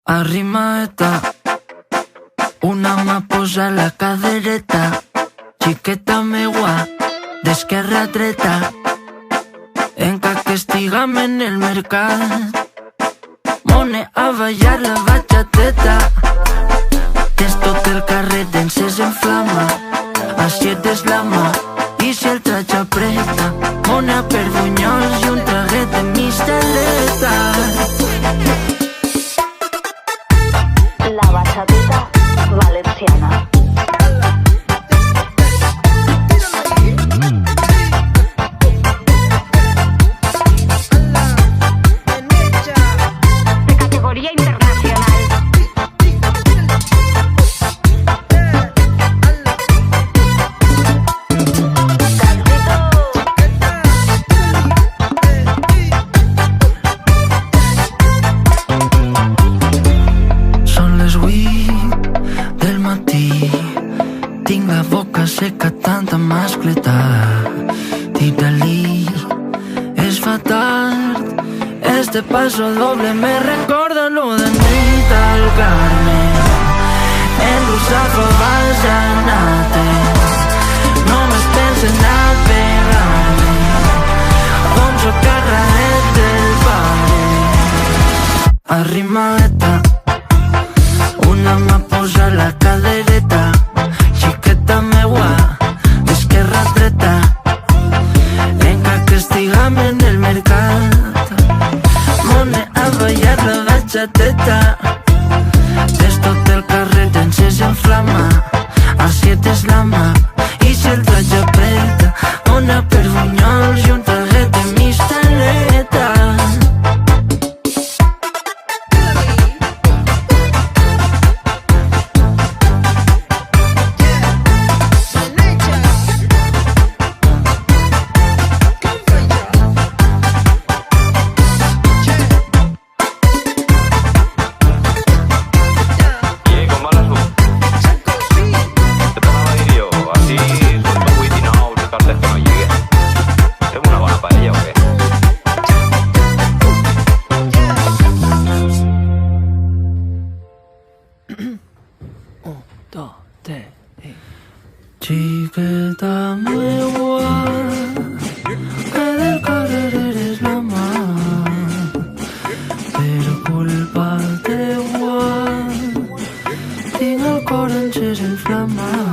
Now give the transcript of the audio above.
Arrimata, una mà posa la cadereta, xiqueta meua, d'esquerra a dreta, encara que estiguem en el mercat. Mone a ballar la bachateta, que és tot el carrer d'encès en flama, així és la mà, i si el traig apreta, mona per bunyols i un traguet de misteleta. La bachateta valenciana. De categoría internacional. Són les 8 del matí, tinc la boca seca, tanta mascleta. Tira-li, es fa tard, este paso doble me recorda lo de Nita al Carmen. En Rusafa vas a anar-te, només pensen a pegar-me, com soc carradet del pare. Arrimata, una mà posa la cadereta, xiqueta meua, d'esquerra a dreta, encara que estiguem en el mercat. Mone a ballar la bachateta, és tot el carrer d'encès en flama, així és la mà, i si el traig apreta, una per bunyols i un traguet de misteleta. Xiqueta meua, que del carrer eres la mà, per culpa teua tinc el cor encès en flama.